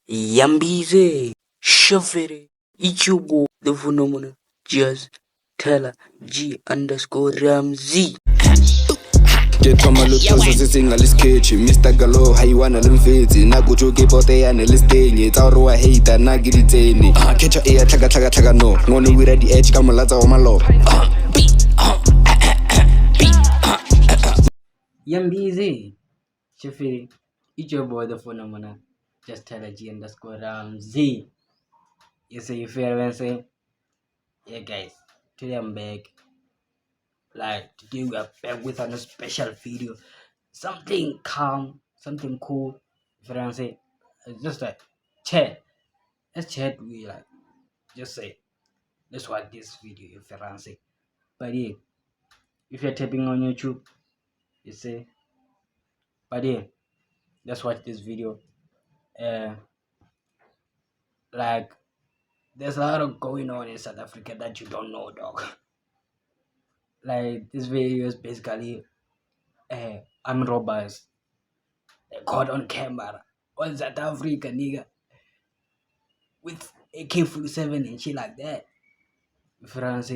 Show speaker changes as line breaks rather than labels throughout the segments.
Yambize, Shafere, Ichubo, the phenomenon, just tell G underscore Ramzi.
Ke thoma lothosa se seng a le sketchy Mr. Galo haiwana le mfetse na go joke pote ya ne le stenye tsa re wa hater na ke ditsene catch e ya tlhaka no ngone we ready edge ka molatsa wa malo
Yambize, Shafere, Ichubo, the phenomenon, just tell G underscore Ramzi. You say you feel what I'm saying? Yeah, guys, today I'm back. Like today we are back with another special video, something calm, something cool. If you know what I'm saying, it's just like chat. Let's chat. We like just say let's watch this video. If you know what I'm saying, but yeah, if you're tapping on YouTube, you say, but yeah, let's watch this video. Like there's a lot of going on in South Africa that you don't know, dog. Like this video is basically armed robbers. They caught on camera on South Africa, nigga, with AK-47 and shit like that. France,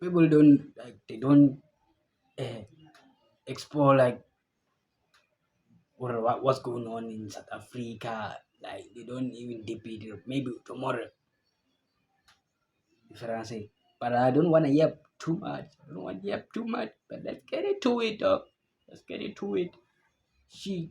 people don't like, they don't explore like what's going on in South Africa. Like they don't even debate it. Maybe tomorrow, France. But I don't want to yap too much. But let's get into it, dog. Let's get into it. She.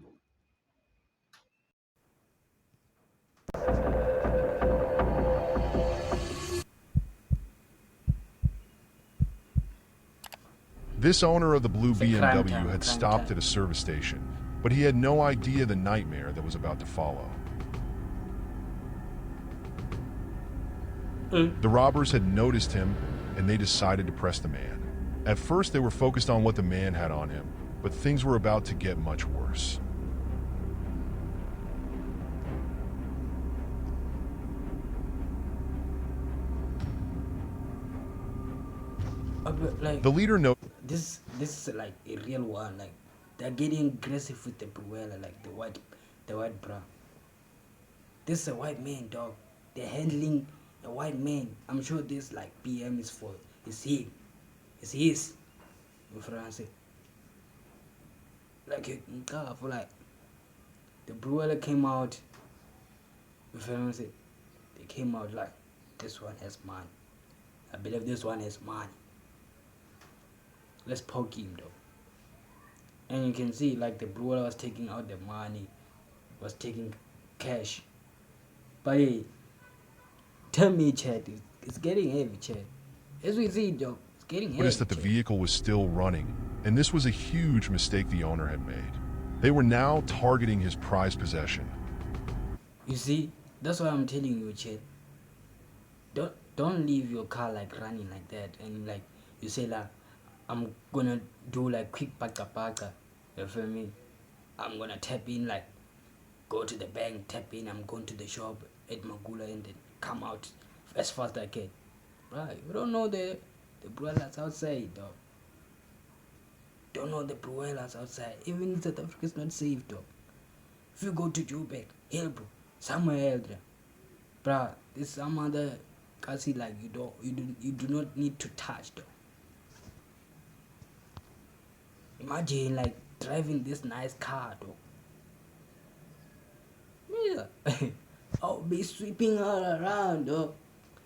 This owner of the blue BMW had stopped
time.
at a service station, but he had no idea the nightmare that was about to follow. The robbers had noticed him, and they decided to press the man. At first, they were focused on what the man had on him, but things were about to get much worse.
Like
The leader
this is like a real one. Like they're getting aggressive with the Bruella, like the white bra. This is a white man, dog. They're handling a white man. I'm sure this like PM is for is him. It's his in France. Like for like the Bruella came out in France. They came out like this one has money. I believe this one has money. Let's poke him though. And you can see like the Bruella was taking out the money, was taking cash. But hey, tell me, Chad, it's getting heavy, Chad. As we see, though, it's getting heavy.
noticed that the vehicle was still running, and this was a huge mistake the owner had made. They were now targeting his prized possession.
You see, that's why I'm telling you, Chad. Don't leave your car like running like that, and like you say like I'm gonna do like quick paka. You feel me? I'm gonna tap in, like go to the bank, tap in. I'm going to the shop at Magula and then come out as fast as I can. Right? You don't know the Bruellas outside, dog. Don't know the Bruellas outside. Even in South Africa, it's not safe, dog. If you go to Joburg, Hillbrow, somewhere else, bruh, there's some other cassie like you do not need to touch, dog. Imagine like driving this nice car, dog. Yeah. I'll be sweeping all around, dog.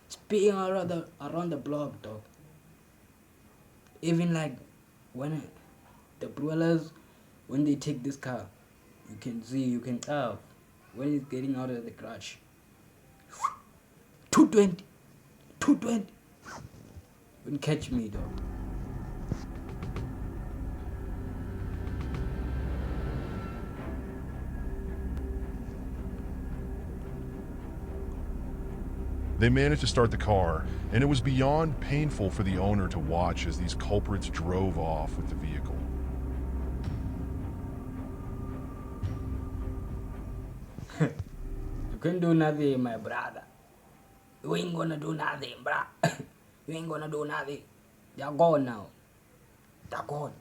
Spinning around the block, dog. Even like when the Bruellas, when they take this car, you can tell when it's getting out of the garage. 220. Wouldn't catch me, dog.
They managed to start the car, and it was beyond painful for the owner to watch as these culprits drove off with the vehicle.
You can't do nothing, my brother. You ain't gonna do nothing, bruh. You ain't gonna do nothing. They're gone now. They're gone.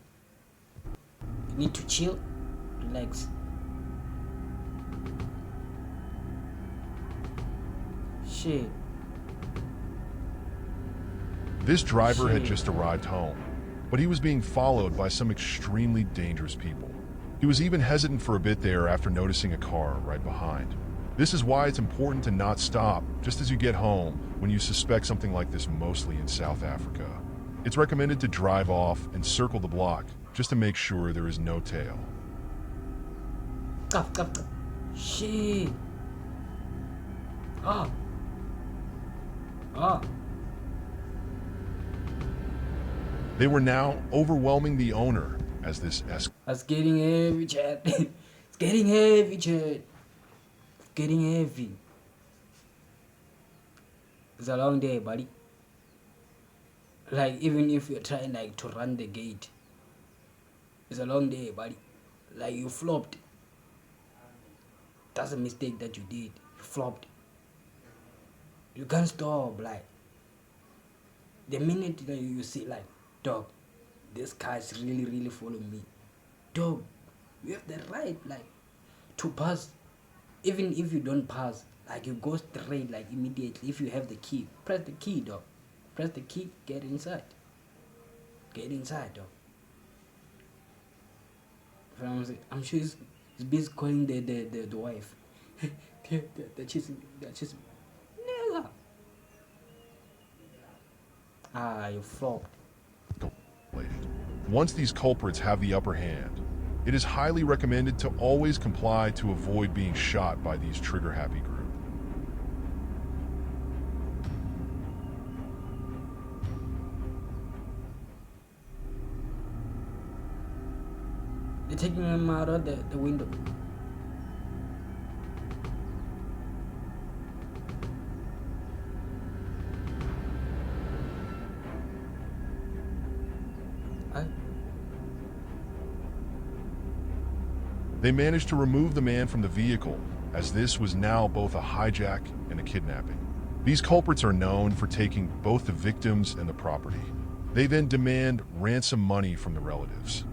You need to chill, relax. Shit.
This driver had
Shit.
just arrived home, but he was being followed by some extremely dangerous people. He was even hesitant for a bit there after noticing a car right behind. This is why it's important to not stop just as you get home when you suspect something like this, mostly in South Africa. It's recommended to drive off and circle the block just to make sure there is no tail.
Cuff. Shit. Ah.
They were now overwhelming the owner as this escalated.
It's getting heavy, chat. It's getting heavy, chat. It's getting heavy. It's a long day, buddy. Like, even if you're trying like to run the gate, it's a long day, buddy. Like, you flopped. That's a mistake that you did. You flopped. You can't stop. Like, the minute that you see, like, dog, this guy's really following me. Dog, you have the right, like, to pass. Even if you don't pass, like, you go straight, like, immediately. If you have the key, press the key, dog. Press the key, get inside. Get inside, dog. I'm sure he's busy calling the wife. They're chasing. Nigga. You flopped.
Once these culprits have the upper hand, it is highly recommended to always comply to avoid being shot by these trigger-happy groups.
They're taking him out of the window.
They managed to remove the man from the vehicle, as this was now both a hijack and a kidnapping. These culprits are known for taking both the victims and the property. They then demand ransom money from the relatives.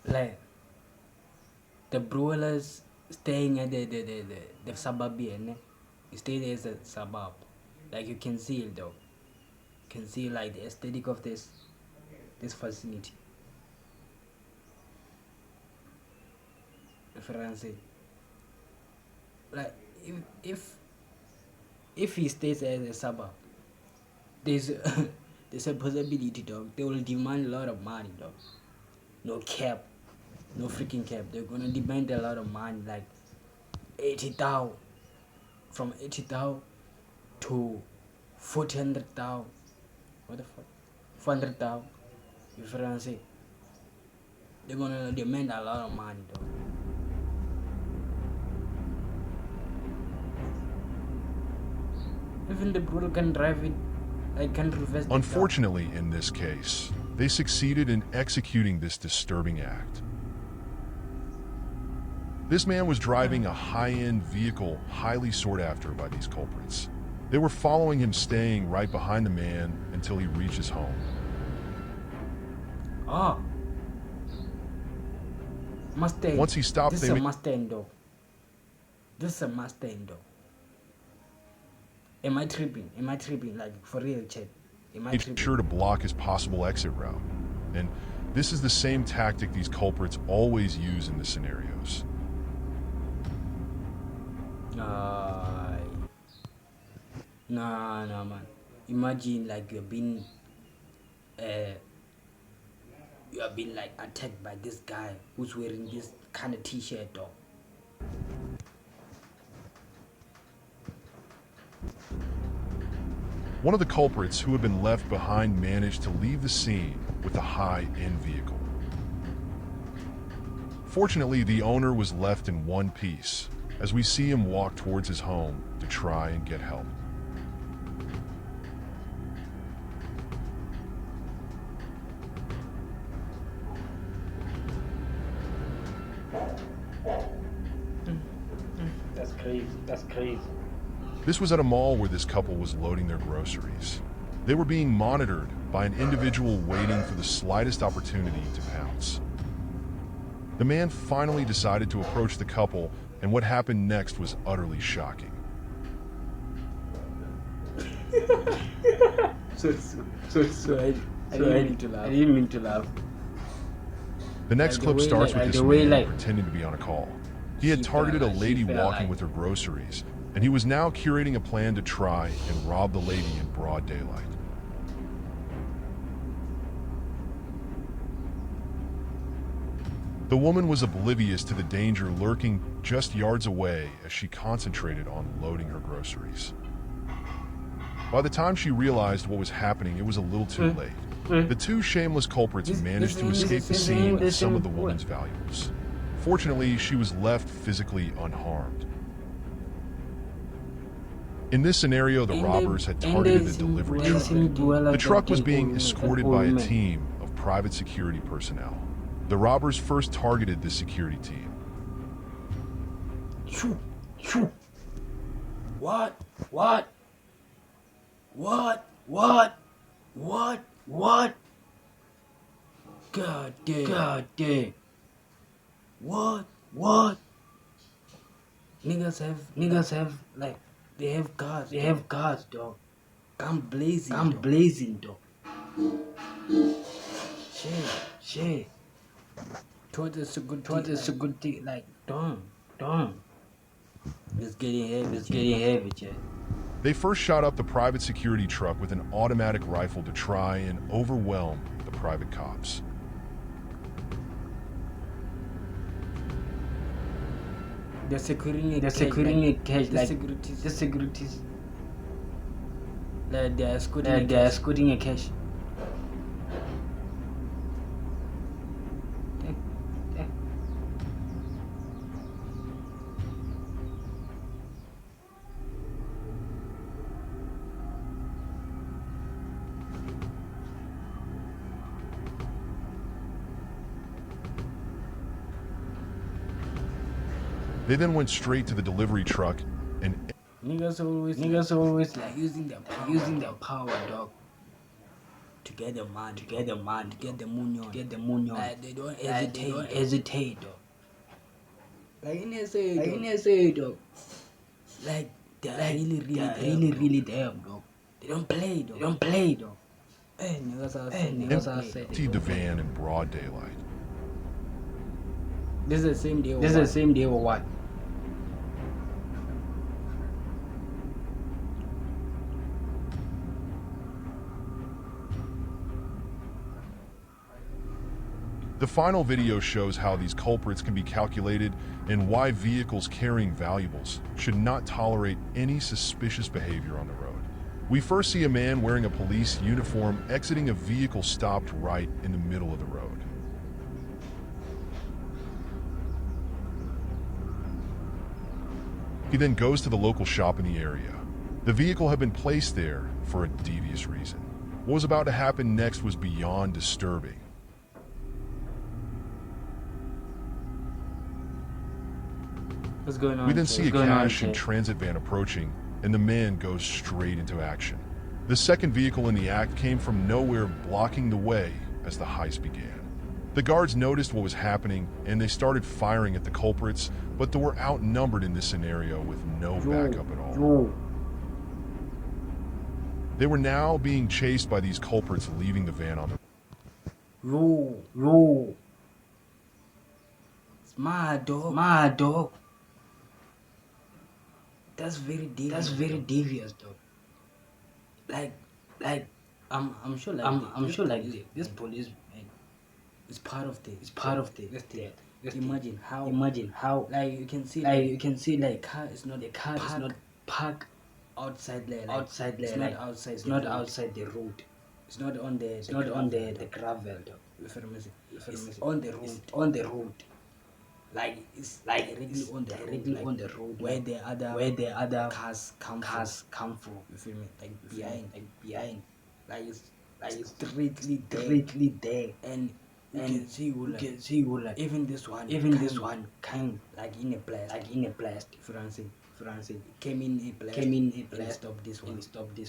Like, the brawlers staying at the suburb here, ne? You stay there as a suburb. Like, you can see it, though. You can see, like, the aesthetic of this facility. If I say, like, if he stays as a suburb, there's a possibility, dog. They will demand a lot of money, dog. No cap. No freaking cap. They're gonna demand a lot of money, like 80,000, from 80,000 to 400,000. What the fuck? 400,000. You feel what I'm saying? They're gonna demand a lot of money, though. Even the brother can drive it. I can reverse.
Unfortunately, in this case, they succeeded in executing this disturbing act. This man was driving a high-end vehicle highly sought after by these culprits. They were following him, staying right behind the man until he reaches home.
Mustang.
Once he stopped,
this
they
is a Mustang, though. This is a Mustang, though. Am I tripping? Like, for real, chat? Am I tripping?
Made sure to block his possible exit route. And this is the same tactic these culprits always use in the scenarios.
Nah, man. Imagine, like, you have been like attacked by this guy who's wearing this kind of t-shirt, though.
One of the culprits who had been left behind managed to leave the scene with a high-end vehicle. Fortunately, the owner was left in one piece, as we see him walk towards his home to try and get help.
That's
crazy.
This was at a mall where this couple was loading their groceries. They were being monitored by an individual waiting for the slightest opportunity to pounce. The man finally decided to approach the couple, and what happened next was utterly shocking.
I didn't mean to laugh.
The next
Like the
clip
way,
starts
like
with
the
this
way,
man
like,
pretending to be on a call. He had
she
targeted a
felt- she
lady
felt
walking
like-
with her groceries, and he was now curating a plan to try and rob the lady in broad daylight. The woman was oblivious to the danger lurking just yards away as she concentrated on loading her groceries. By the time she realized what was happening, it was a little too late. The two shameless culprits managed to escape the scene with some of the woman's valuables. Fortunately, she was left physically unharmed. In this scenario, the robbers had targeted the delivery truck. The truck was being escorted by a team of private security personnel. The robbers first targeted the security team.
What? God damn. What? Niggas have like they have cars, dog. Come blazing, dog. Shit. Thought it's a good thing. Like, don't. It's getting heavy, Chad.
They first shot up the private security truck with an automatic rifle to try and overwhelm the private cops.
They're securing a cash. The securities. Like they're escorting a cash.
They then went straight to the delivery truck and
Niggas always like using the power, dog. To get the money, to get the money. Like they don't hesitate, dog. Like in SA, dog. Like they're really damn, dog. They don't play, dog. Hey, niggas are saying.
emptied the van in broad daylight.
This is the same day or what?
The final video shows how these culprits can be calculated and why vehicles carrying valuables should not tolerate any suspicious behavior on the road. We first see a man wearing a police uniform exiting a vehicle stopped right in the middle of the road. He then goes to the local shop in the area. The vehicle had been placed there for a devious reason. What was about to happen next was beyond disturbing.
What's going on?
We then see a cash and
Chad?
transit van approaching, and the man goes straight into action. The second vehicle in the act came from nowhere, blocking the way as the heist began. The guards noticed what was happening, and they started firing at the culprits, but they were outnumbered in this scenario with no backup at all. They were now being chased by these culprits, leaving the van on the
Yo. It's my dog. That's very devious, dog. Like, I'm sure this police man is part of the. Imagine how like you can see like car is not parked outside there. It's not outside the road. It's not on the gravel, dog. It's on the road. Like it's like directly on the road where the other cars come from. You feel me? Like behind. Like it's directly there. And You can see you like even this one kind like in a blast. France came in a blast. Stop this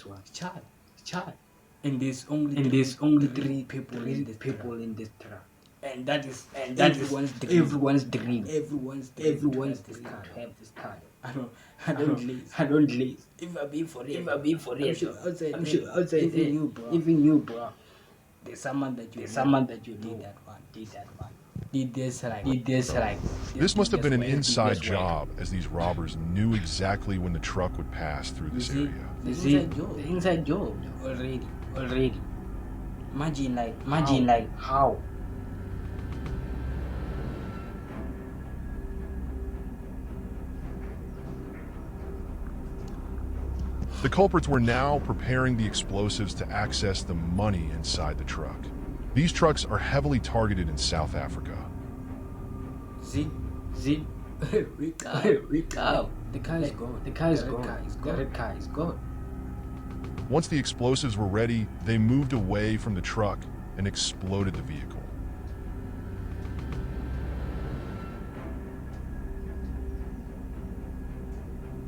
one. Child. And there's only three people in this truck. And that is everyone's dream. Everyone's to have this car. I don't laze. If I be for it, I'm sure outside even you, bro. There's someone that you did that one. Did this like.
This must have been an inside job, as these robbers knew exactly when the truck would pass through this area.
The inside job already. Imagine like how.
The culprits were now preparing the explosives to access the money inside the truck. These trucks are heavily targeted in South Africa.
Zin. Wake up. The car is gone. The red car is gone.
Once the explosives were ready, they moved away from the truck and exploded the vehicle.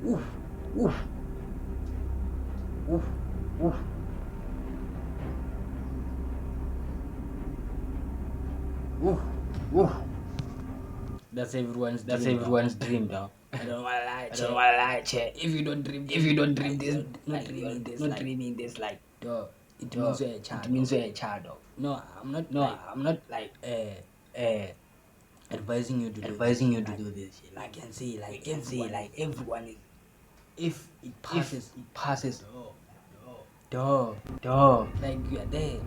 Oof. That's everyone's dream, dog. I don't wanna lie, Che. If you don't dream this, not dreaming this, like, dog. It means you're a child. It means you're a child, dog. No, I'm not like advising you to do this. I can see like everyone is. If it passes, dog. Like you are there.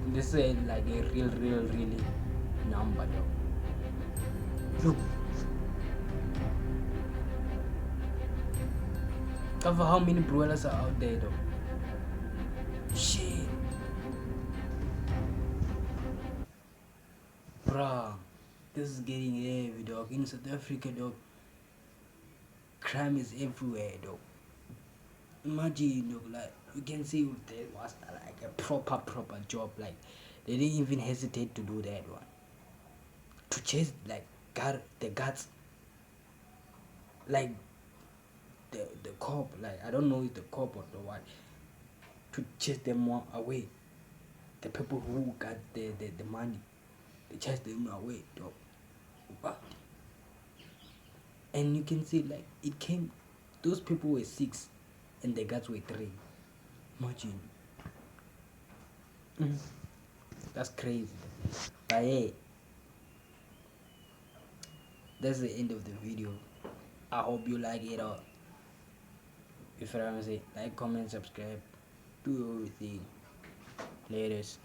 This is like a really number, dog. Look. Cover how many brothers are out there, dog. Shit. Bruh. This is getting heavy, dog. In South Africa, dog, crime is everywhere, dog. Imagine, dog, like, you can see there was like a proper job. Like, they didn't even hesitate to do that one. To chase, like, the guards, like, the cop, like, I don't know if the cop or the what, to chase them away. The people who got the money, they chase them away, dog. What? And you can see like it came, those people were 6 and the guards were 3. Imagine. That's crazy. But hey, that's the end of the video. I hope you like it all. If you want to say, like, comment, subscribe, do everything. Laters.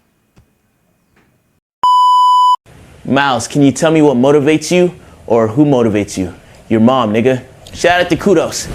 Miles, can you tell me what motivates you or who motivates you? Your mom, nigga. Shout out to Kudos.